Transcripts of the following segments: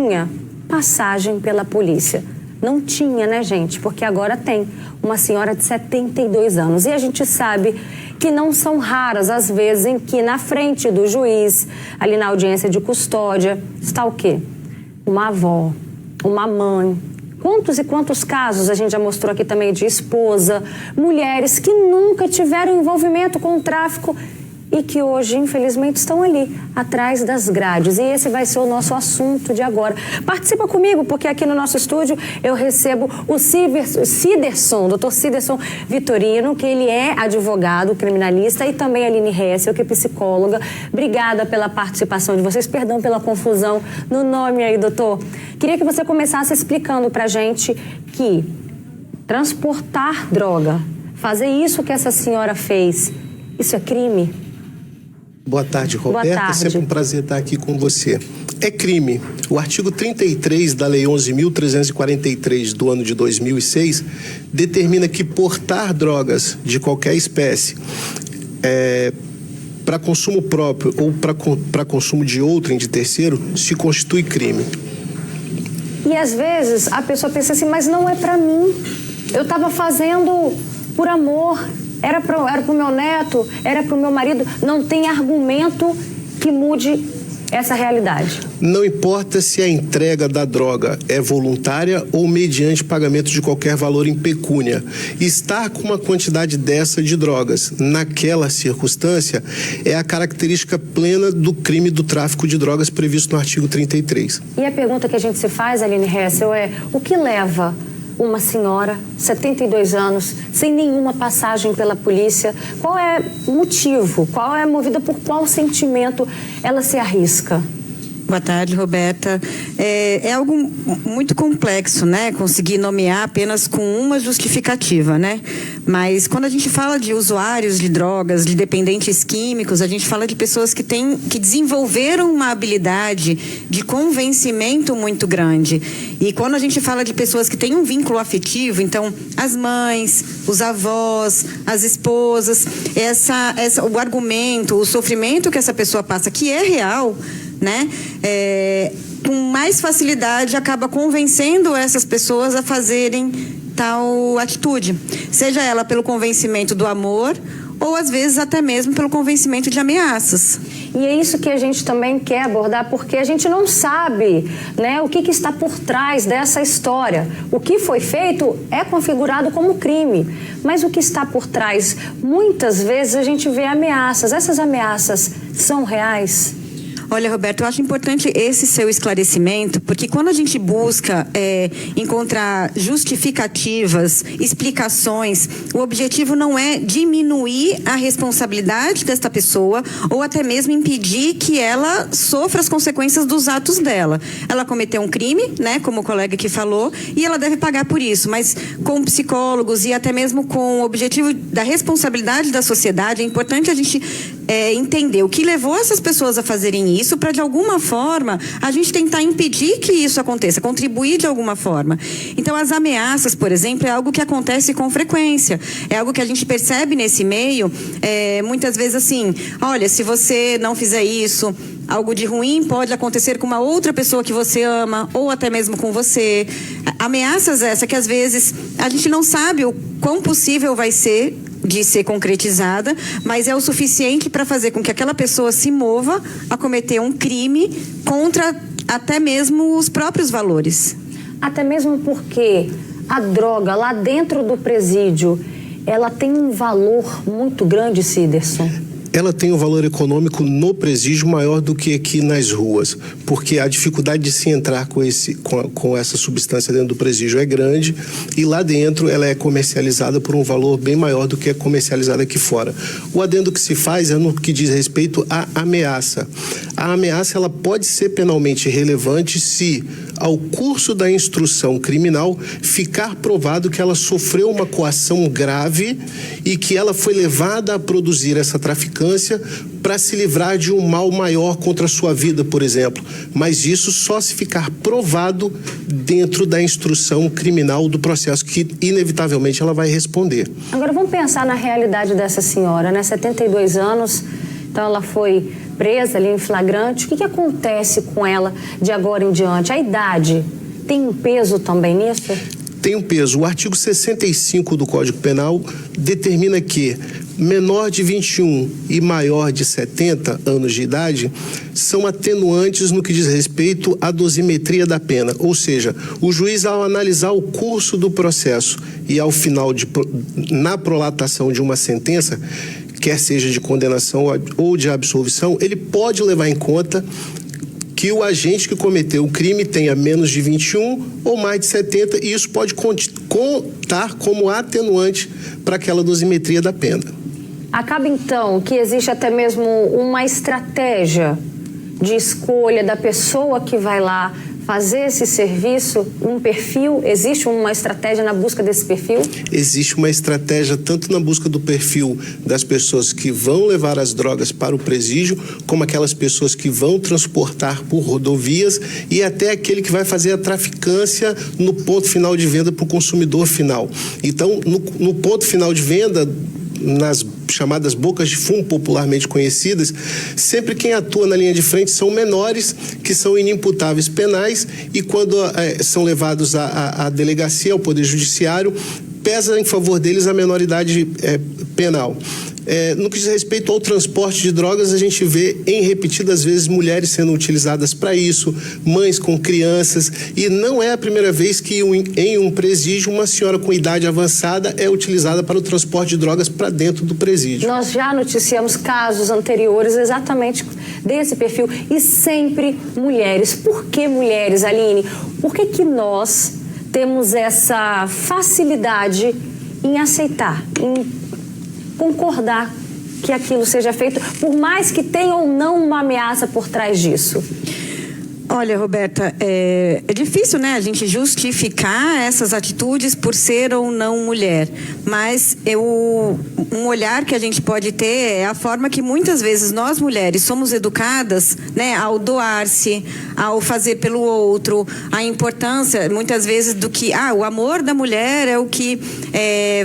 tinha passagem pela polícia. Não tinha, né, gente? Porque agora tem uma senhora de 72 anos. E a gente sabe que não são raras as vezes em que na frente do juiz, ali na audiência de custódia, está o quê? Uma avó, uma mãe. Quantos e quantos casos a gente já mostrou aqui também de esposa, mulheres que nunca tiveram envolvimento com o tráfico e que hoje, infelizmente, estão ali, atrás das grades. E esse vai ser o nosso assunto de agora. Participa comigo, porque aqui no nosso estúdio eu recebo o Ciderson, doutor Ciderson Vitorino, que ele é advogado criminalista, e também a Aline Hessel, que é psicóloga. Obrigada pela participação de vocês. Perdão pela confusão no nome aí, doutor. Queria que você começasse explicando pra gente que transportar droga, fazer isso que essa senhora fez, isso é crime? Boa tarde, Roberta. Boa tarde. É sempre um prazer estar aqui com você. É crime. O artigo 33 da Lei 11.343 do ano de 2006 determina que portar drogas de qualquer espécie para consumo próprio ou para consumo de outrem, de terceiro, se constitui crime. E às vezes a pessoa pensa assim, mas não é para mim. Eu estava fazendo por amor. Era pro meu neto, era pro meu marido. Não tem argumento que mude essa realidade. Não importa se a entrega da droga é voluntária ou mediante pagamento de qualquer valor em pecúnia. Estar com uma quantidade dessa de drogas naquela circunstância é a característica plena do crime do tráfico de drogas previsto no artigo 33. E a pergunta que a gente se faz, Aline Hessel, é o que leva uma senhora, 72 anos, sem nenhuma passagem pela polícia? Qual é o motivo? Qual é movida por qual sentimento ela se arrisca? Boa tarde, Roberta. É algo muito complexo, né? Conseguir nomear apenas com uma justificativa, né? Mas quando a gente fala de usuários de drogas, de dependentes químicos, a gente fala de pessoas que desenvolveram uma habilidade de convencimento muito grande. E quando a gente fala de pessoas que têm um vínculo afetivo, então as mães, os avós, as esposas, o argumento, o sofrimento que essa pessoa passa, que é real, né? Com mais facilidade acaba convencendo essas pessoas a fazerem tal atitude, seja ela pelo convencimento do amor ou às vezes até mesmo pelo convencimento de ameaças. E é isso que a gente também quer abordar, porque a gente não sabe, né, o que está por trás dessa história. O que foi feito é configurado como crime, mas o que está por trás, muitas vezes a gente vê ameaças. Essas ameaças são reais? Olha, Roberto, eu acho importante esse seu esclarecimento, porque quando a gente busca encontrar justificativas, explicações, o objetivo não é diminuir a responsabilidade desta pessoa ou até mesmo impedir que ela sofra as consequências dos atos dela. Ela cometeu um crime, né, como o colega aqui falou, e ela deve pagar por isso, mas com psicólogos e até mesmo com o objetivo da responsabilidade da sociedade, é importante a gente entender o que levou essas pessoas a fazerem isso para, de alguma forma, a gente tentar impedir que isso aconteça, contribuir de alguma forma. Então, as ameaças, por exemplo, é algo que acontece com frequência. É algo que a gente percebe nesse meio, muitas vezes assim, olha, se você não fizer isso, algo de ruim pode acontecer com uma outra pessoa que você ama, ou até mesmo com você. Ameaças essa que, às vezes, a gente não sabe o quão possível vai ser de ser concretizada, mas é o suficiente para fazer com que aquela pessoa se mova a cometer um crime contra até mesmo os próprios valores. Até mesmo porque a droga lá dentro do presídio, ela tem um valor muito grande, Ciderson. Ela tem um valor econômico no presídio maior do que aqui nas ruas, porque a dificuldade de se entrar com essa substância dentro do presídio é grande, e lá dentro ela é comercializada por um valor bem maior do que é comercializada aqui fora. O adendo que se faz é no que diz respeito à ameaça. A ameaça, ela pode ser penalmente relevante se, ao curso da instrução criminal, ficar provado que ela sofreu uma coação grave e que ela foi levada a produzir essa traficância para se livrar de um mal maior contra a sua vida, por exemplo. Mas isso só se ficar provado dentro da instrução criminal do processo, que inevitavelmente ela vai responder. Agora vamos pensar na realidade dessa senhora, né? 72 anos, então ela foi presa ali em flagrante, o que acontece com ela de agora em diante? A idade tem um peso também nisso? Tem um peso. O artigo 65 do Código Penal determina que menor de 21 e maior de 70 anos de idade são atenuantes no que diz respeito à dosimetria da pena. Ou seja, o juiz, ao analisar o curso do processo e ao final, na prolatação de uma sentença, quer seja de condenação ou de absolvição, ele pode levar em conta que o agente que cometeu o crime tenha menos de 21 ou mais de 70, e isso pode contar como atenuante para aquela dosimetria da pena. Acaba, então, que existe até mesmo uma estratégia de escolha da pessoa que vai lá fazer esse serviço, um perfil? Existe uma estratégia na busca desse perfil? Existe uma estratégia tanto na busca do perfil das pessoas que vão levar as drogas para o presídio, como aquelas pessoas que vão transportar por rodovias e até aquele que vai fazer a traficância no ponto final de venda para o consumidor final. Então, no ponto final de venda, nas chamadas bocas de fumo popularmente conhecidas, sempre quem atua na linha de frente são menores que são inimputáveis penais e quando são levados à delegacia, ao Poder Judiciário, pesa em favor deles a menoridade penal. No que diz respeito ao transporte de drogas, a gente vê em repetidas vezes mulheres sendo utilizadas para isso, mães com crianças, e não é a primeira vez que em um presídio uma senhora com idade avançada é utilizada para o transporte de drogas para dentro do presídio. Nós já noticiamos casos anteriores exatamente desse perfil e sempre mulheres. Por que mulheres, Aline? Por que nós temos essa facilidade em aceitar, em concordar que aquilo seja feito, por mais que tenha ou não uma ameaça por trás disso? Olha, Roberta, é difícil, né, a gente justificar essas atitudes por ser ou não mulher, mas um olhar que a gente pode ter é a forma que muitas vezes nós mulheres somos educadas, né, ao doar-se, ao fazer pelo outro, a importância muitas vezes do que, o amor da mulher é o que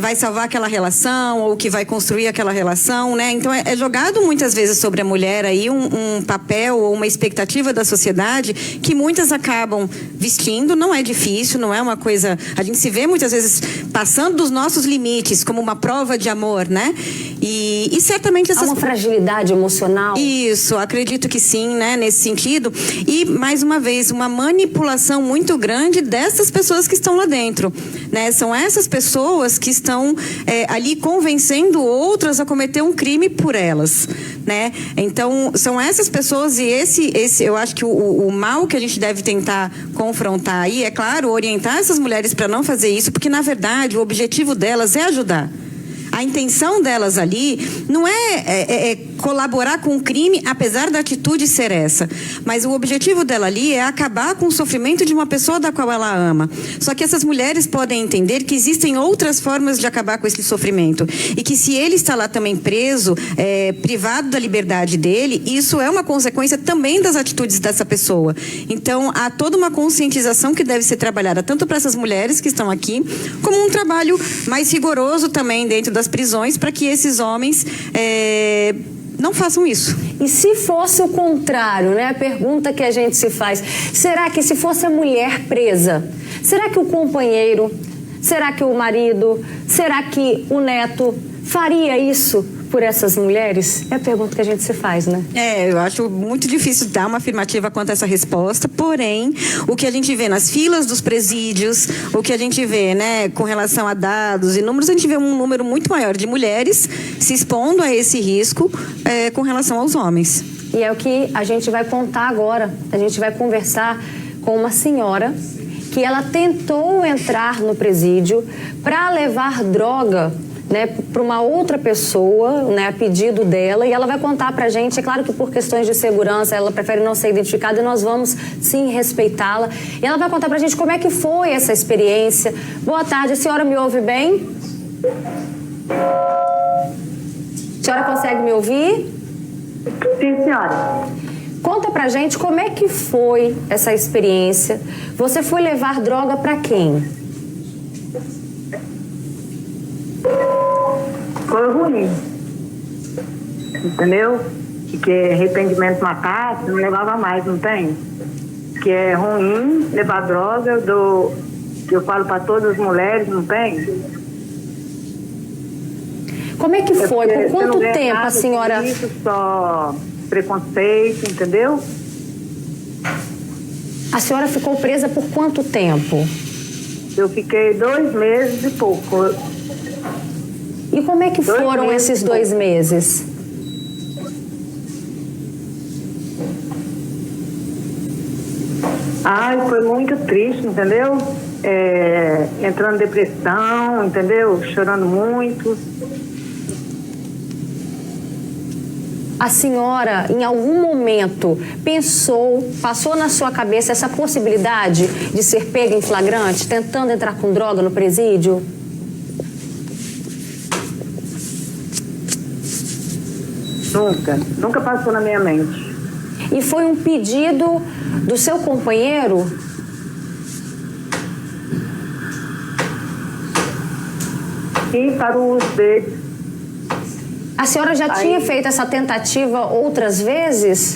vai salvar aquela relação, ou que vai construir aquela relação, né, então é jogado muitas vezes sobre a mulher aí um papel ou uma expectativa da sociedade que muitas acabam vestindo. Não é difícil, não é uma coisa... A gente se vê muitas vezes passando dos nossos limites como uma prova de amor, né? E certamente essas... Há uma fragilidade emocional? Isso, acredito que sim, né? Nesse sentido. E, mais uma vez, uma manipulação muito grande dessas pessoas que estão lá dentro, né? São essas pessoas que estão ali convencendo outras a cometer um crime por elas, né? Então, são essas pessoas, e esse eu acho que o mal que a gente deve tentar confrontar aí, é claro, orientar essas mulheres para não fazer isso, porque na verdade o objetivo delas é ajudar. A intenção delas ali não é colaborar com o crime, apesar da atitude ser essa. Mas o objetivo dela ali é acabar com o sofrimento de uma pessoa da qual ela ama. Só que essas mulheres podem entender que existem outras formas de acabar com esse sofrimento. E que se ele está lá também preso, privado da liberdade dele, isso é uma consequência também das atitudes dessa pessoa. Então, há toda uma conscientização que deve ser trabalhada, tanto para essas mulheres que estão aqui, como um trabalho mais rigoroso também dentro das prisões, para que esses homens não façam isso. E se fosse o contrário, né? A pergunta que a gente se faz, será que se fosse a mulher presa, será que o companheiro, será que o marido, será que o neto faria isso por essas mulheres? É a pergunta que a gente se faz, né? Eu acho muito difícil dar uma afirmativa quanto a essa resposta, porém, o que a gente vê nas filas dos presídios, o que a gente vê, né, com relação a dados e números, a gente vê um número muito maior de mulheres se expondo a esse risco com relação aos homens. E é o que a gente vai contar agora. A gente vai conversar com uma senhora que ela tentou entrar no presídio para levar droga, né, para uma outra pessoa, né, a pedido dela, e ela vai contar pra gente. É claro que por questões de segurança ela prefere não ser identificada e nós vamos sim respeitá-la, e ela vai contar pra gente como é que foi essa experiência. Boa tarde, a senhora me ouve bem? A senhora consegue me ouvir? Sim, senhora. Conta pra gente como é que foi essa experiência. Você foi levar droga pra quem? Foi ruim, entendeu? que é arrependimento matar, não levava mais, não tem? Que é ruim levar droga, que eu falo para todas as mulheres, não tem? Como é que foi? Por quanto tempo a senhora... Isso, só preconceito, entendeu? A senhora ficou presa por quanto tempo? Eu fiquei 2 meses e pouco. E como é que foram esses 2 meses? Ai, foi muito triste, entendeu? Entrando em depressão, entendeu? Chorando muito. A senhora, em algum momento, passou na sua cabeça essa possibilidade de ser pega em flagrante, tentando entrar com droga no presídio? Nunca passou na minha mente. E foi um pedido do seu companheiro? Sim, para o uso dele. A senhora já tinha feito essa tentativa outras vezes?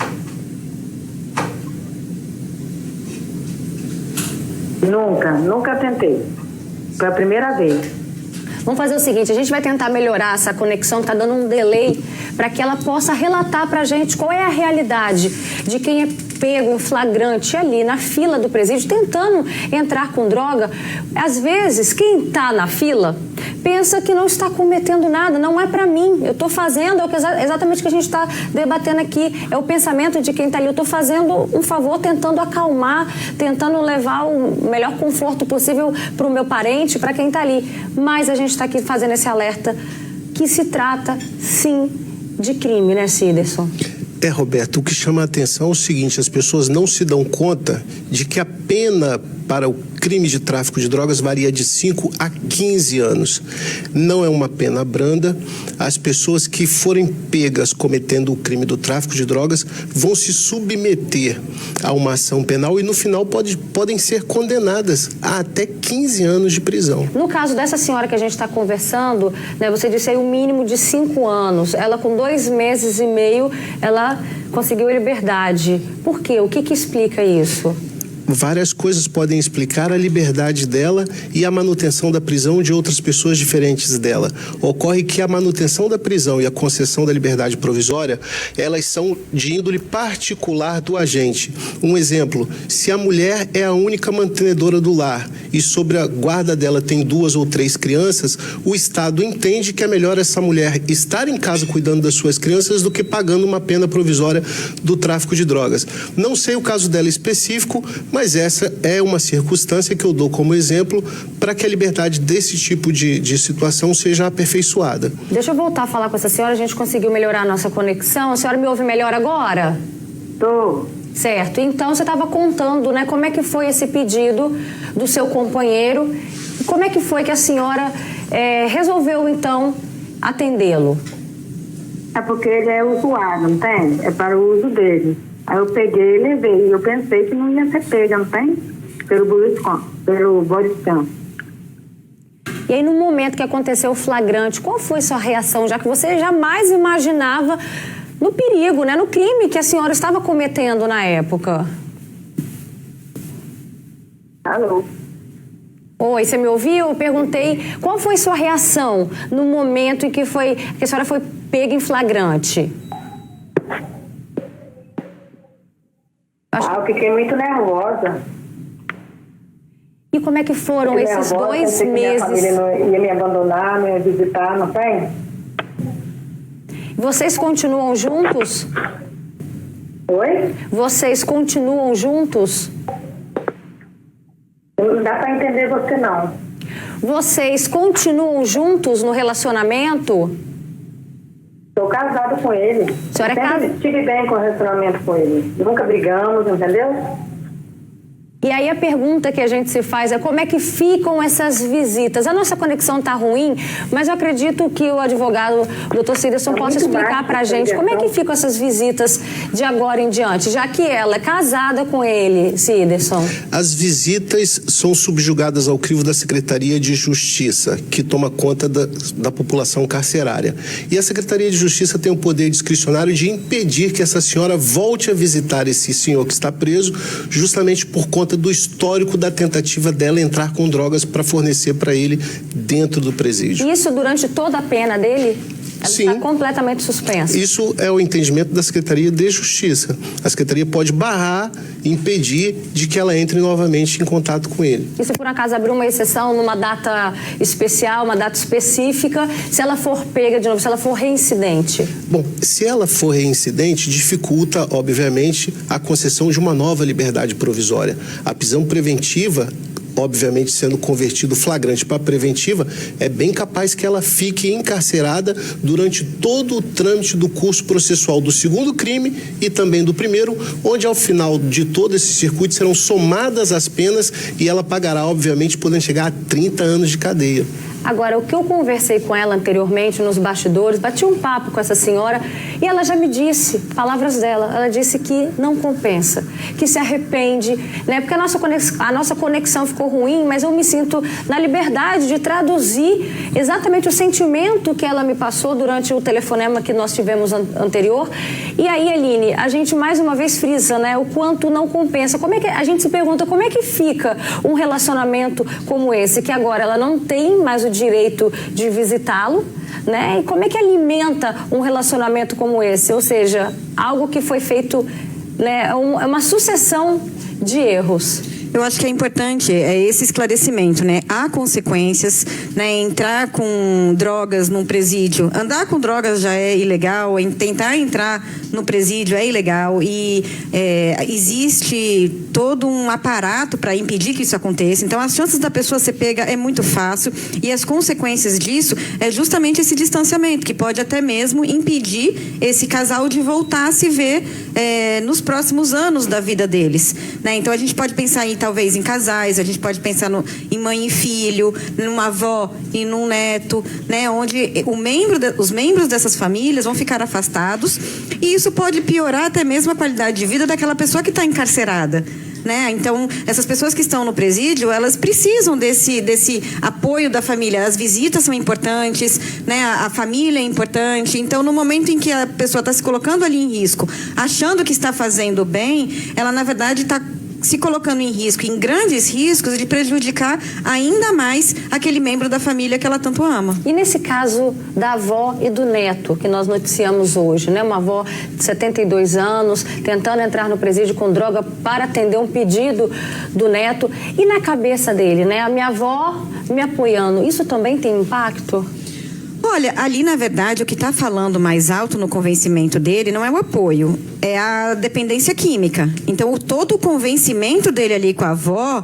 Nunca tentei. Foi a primeira vez. Vamos fazer o seguinte, a gente vai tentar melhorar essa conexão, tá dando um delay, para que ela possa relatar pra gente qual é a realidade de quem é pego em flagrante ali na fila do presídio, tentando entrar com droga. Às vezes, quem tá na fila pensa que não está cometendo nada, não é para mim, eu estou fazendo, exatamente o que a gente está debatendo aqui, é o pensamento de quem está ali, eu estou fazendo um favor, tentando acalmar, tentando levar o melhor conforto possível para o meu parente, para quem está ali, mas a gente está aqui fazendo esse alerta que se trata, sim, de crime, né, Ciderson? Roberto, o que chama a atenção é o seguinte, as pessoas não se dão conta de que a pena para o crime de tráfico de drogas varia de 5 a 15 anos. Não é uma pena branda. As pessoas que forem pegas cometendo o crime do tráfico de drogas vão se submeter a uma ação penal e no final podem ser condenadas a até 15 anos de prisão. No caso dessa senhora que a gente está conversando, né, você disse aí o mínimo de 5 anos. Ela com 2 meses e meio, ela conseguiu a liberdade. Por quê? O que explica isso? Várias coisas podem explicar a liberdade dela e a manutenção da prisão de outras pessoas diferentes dela. Ocorre que a manutenção da prisão e a concessão da liberdade provisória, elas são de índole particular do agente. Um exemplo, se a mulher é a única mantenedora do lar e sobre a guarda dela tem 2 ou 3 crianças, o Estado entende que é melhor essa mulher estar em casa cuidando das suas crianças do que pagando uma pena provisória do tráfico de drogas. Não sei o caso dela específico, mas essa é uma circunstância que eu dou como exemplo para que a liberdade desse tipo de situação seja aperfeiçoada. Deixa eu voltar a falar com essa senhora, a gente conseguiu melhorar a nossa conexão. A senhora me ouve melhor agora? Tô. Certo, então você estava contando, né, como é que foi esse pedido do seu companheiro, como é que foi que a senhora resolveu então atendê-lo? É porque ele é usuário, não tem? É para o uso dele. Aí eu peguei e levei. Eu pensei que não ia ser pega, não tem? Pelo body scan. E aí, no momento que aconteceu o flagrante, qual foi sua reação? Já que você jamais imaginava no perigo, né? No crime que a senhora estava cometendo na época. Alô? Oi, você me ouviu? Eu perguntei qual foi sua reação no momento em que a senhora foi pega em flagrante. Eu fiquei muito nervosa. E como é que foram esses 2 meses? Minha família não ia me abandonar, não ia visitar, não tem? Vocês continuam juntos? Oi? Vocês continuam juntos? Não dá para entender você, não. Vocês continuam juntos no relacionamento? Estou casada com ele. A senhora é casada? Estive bem com o relacionamento com ele. Nunca brigamos, entendeu? E aí a pergunta que a gente se faz é como é que ficam essas visitas? A nossa conexão está ruim, mas eu acredito que o advogado, o Dr. Siderson, possa explicar para a gente como é que ficam essas visitas de agora em diante, já que ela é casada com ele, Siderson. As visitas são subjugadas ao crivo da Secretaria de Justiça, que toma conta da população carcerária. E a Secretaria de Justiça tem o poder discricionário de impedir que essa senhora volte a visitar esse senhor que está preso, justamente por conta do histórico da tentativa dela entrar com drogas para fornecer para ele dentro do presídio. Isso durante toda a pena dele? Ela Sim. está completamente suspensa. Isso é o entendimento da Secretaria de Justiça. A Secretaria pode barrar, impedir de que ela entre novamente em contato com ele. E se por acaso abrir uma exceção numa data especial, uma data específica, se ela for pega de novo, se ela for reincidente? Bom, se ela for reincidente, dificulta, obviamente, a concessão de uma nova liberdade provisória. A prisão preventiva, obviamente sendo convertido flagrante para preventiva, é bem capaz que ela fique encarcerada durante todo o trâmite do curso processual do segundo crime e também do primeiro, onde ao final de todo esse circuito serão somadas as penas e ela pagará, obviamente, podendo chegar a 30 anos de cadeia. Agora, o que eu conversei com ela anteriormente nos bastidores, bati um papo com essa senhora e ela já me disse, palavras dela, ela disse que não compensa, que se arrepende, né? Porque a nossa conexão ficou ruim, mas eu me sinto na liberdade de traduzir exatamente o sentimento que ela me passou durante o telefonema que nós tivemos anterior. E aí, Aline, a gente mais uma vez frisa, né? O quanto não compensa. Como é que a gente se pergunta como é que fica um relacionamento como esse, que agora ela não tem mais o direito de visitá-lo, né? E como é que alimenta um relacionamento como esse? Ou seja, algo que foi feito, né? É uma sucessão de erros. Eu acho que é importante esse esclarecimento, né? Há consequências, né? Entrar com drogas num presídio, andar com drogas já é ilegal, tentar entrar no presídio é ilegal e existe todo um aparato para impedir que isso aconteça. Então, as chances da pessoa ser pega é muito fácil e as consequências disso é justamente esse distanciamento, que pode até mesmo impedir esse casal de voltar a se ver nos próximos anos da vida deles, né? Então, a gente pode pensar talvez em casais, a gente pode pensar em mãe e filho, numa avó e num neto, né? Onde os membros dessas famílias vão ficar afastados e isso pode piorar até mesmo a qualidade de vida daquela pessoa que está encarcerada, né? Então, essas pessoas que estão no presídio, elas precisam desse apoio da família. As visitas são importantes, né? A família é importante. Então, no momento em que a pessoa está se colocando ali em risco, achando que está fazendo bem, ela, na verdade, está se colocando em risco, em grandes riscos de prejudicar ainda mais aquele membro da família que ela tanto ama. E nesse caso da avó e do neto, que nós noticiamos hoje, né? Uma avó de 72 anos, tentando entrar no presídio com droga para atender um pedido do neto. E na cabeça dele, né? A minha avó me apoiando. Isso também tem impacto? Olha, ali, na verdade, o que está falando mais alto no convencimento dele não é o apoio, é a dependência química. Então, todo o convencimento dele ali com a avó,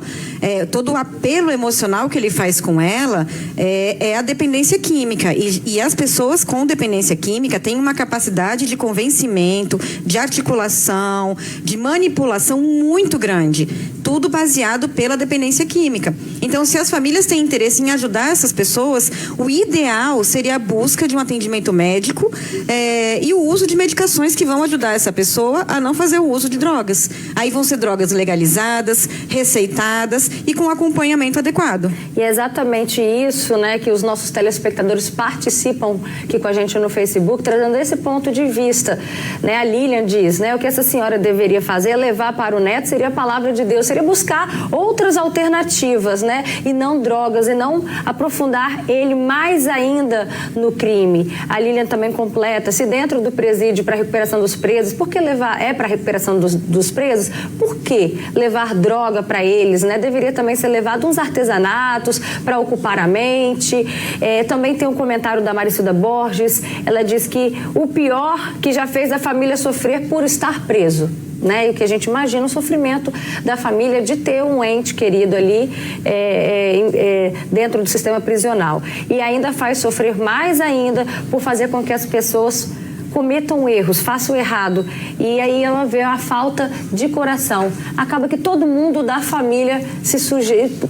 todo o apelo emocional que ele faz com ela, é a dependência química. E as pessoas com dependência química têm uma capacidade de convencimento, de articulação, de manipulação muito grande. Tudo baseado pela dependência química. Então, se as famílias têm interesse em ajudar essas pessoas, o ideal seria a busca de um atendimento médico e o uso de medicações que vão ajudar essa pessoa a não fazer o uso de drogas. Aí vão ser drogas legalizadas, receitadas e com acompanhamento adequado. E é exatamente isso, né, que os nossos telespectadores participam aqui com a gente no Facebook, trazendo esse ponto de vista, né? A Lilian diz, né, o que essa senhora deveria fazer, levar para o neto, seria a palavra de Deus, seria buscar outras alternativas, né? E não drogas, e não aprofundar ele mais ainda no crime. A Lilian também completa, se dentro do presídio para recuperação dos presos, por que levar, para recuperação dos presos, por que levar droga para eles, né? Deveria também ser levado uns artesanatos para ocupar a mente. Também tem um comentário da Maricilda Borges, ela diz que o pior que já fez a família sofrer por estar preso, né? E o que a gente imagina o sofrimento da família de ter um ente querido ali dentro do sistema prisional. E ainda faz sofrer mais ainda por fazer com que as pessoas cometam erros, façam errado, e aí ela vê a falta de coração. Acaba que todo mundo da família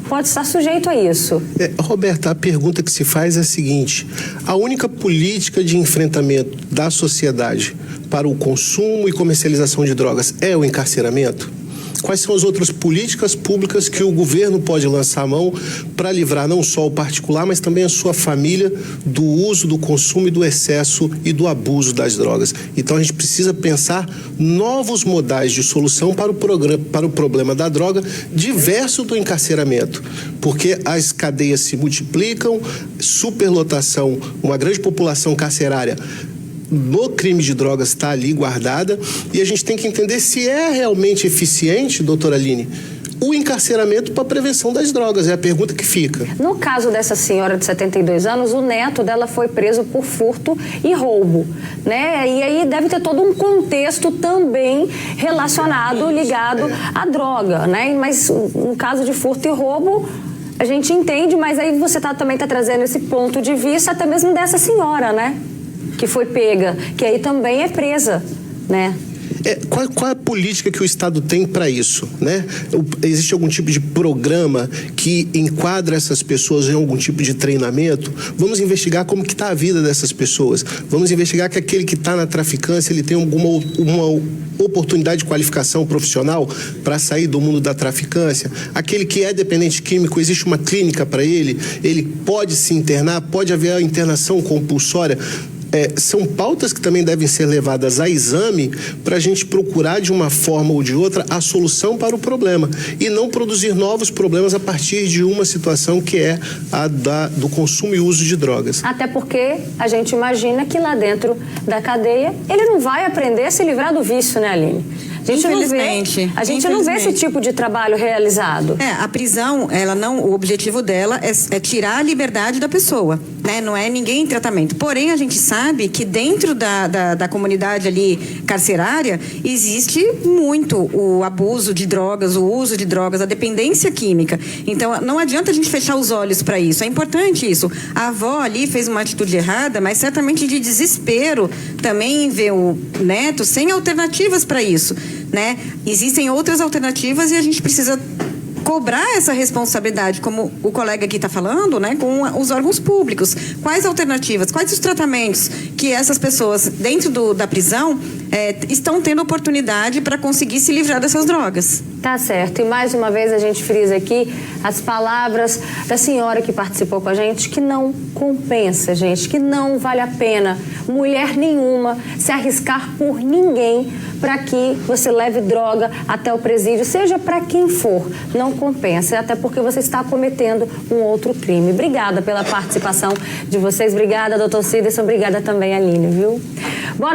pode estar sujeito a isso. Roberta, a pergunta que se faz é a seguinte: a única política de enfrentamento da sociedade para o consumo e comercialização de drogas é o encarceramento? Quais são as outras políticas públicas que o governo pode lançar a mão para livrar não só o particular, mas também a sua família do uso, do consumo e do excesso e do abuso das drogas? Então a gente precisa pensar novos modais de solução para o problema da droga, diverso do encarceramento, porque as cadeias se multiplicam, superlotação, uma grande população carcerária no crime de drogas está ali guardada, e a gente tem que entender se é realmente eficiente, doutora Aline, o encarceramento para a prevenção das drogas. É a pergunta que fica. No caso dessa senhora de 72 anos, o neto dela foi preso por furto e roubo, né? E aí deve ter todo um contexto também relacionado, ligado à droga, né? Mas no caso de furto e roubo, a gente entende, mas aí você também está trazendo esse ponto de vista até mesmo dessa senhora, né? Que foi pega, que aí também é presa, né? Qual é a política que o Estado tem para isso, né? Existe algum tipo de programa que enquadra essas pessoas em algum tipo de treinamento? Vamos investigar como que está a vida dessas pessoas. Vamos investigar que aquele que está na traficância, ele tem uma oportunidade de qualificação profissional para sair do mundo da traficância. Aquele que é dependente químico, existe uma clínica para ele pode se internar, pode haver a internação compulsória. São pautas que também devem ser levadas a exame para a gente procurar de uma forma ou de outra a solução para o problema e não produzir novos problemas a partir de uma situação que é a do consumo e uso de drogas. Até porque a gente imagina que lá dentro da cadeia ele não vai aprender a se livrar do vício, né, Aline? A gente não vê esse tipo de trabalho realizado. A prisão, o objetivo dela é tirar a liberdade da pessoa, né? Não é ninguém em tratamento. Porém, a gente sabe que dentro da comunidade ali carcerária existe muito o abuso de drogas, o uso de drogas, a dependência química. Então, não adianta a gente fechar os olhos para isso. É importante isso. A avó ali fez uma atitude errada, mas certamente de desespero também vê o neto sem alternativas para isso, né? Existem outras alternativas e a gente precisa cobrar essa responsabilidade, como o colega aqui está falando, né, com os órgãos públicos. Quais alternativas, quais os tratamentos que essas pessoas dentro da prisão estão tendo oportunidade para conseguir se livrar dessas drogas? Tá certo. E mais uma vez a gente frisa aqui as palavras da senhora que participou com a gente, que não compensa, gente, que não vale a pena mulher nenhuma se arriscar por ninguém para que você leve droga até o presídio, seja para quem for. Não compensa, até porque você está cometendo um outro crime. Obrigada pela participação de vocês. Obrigada, doutor Ciderson. Obrigada também, Aline, viu? Bora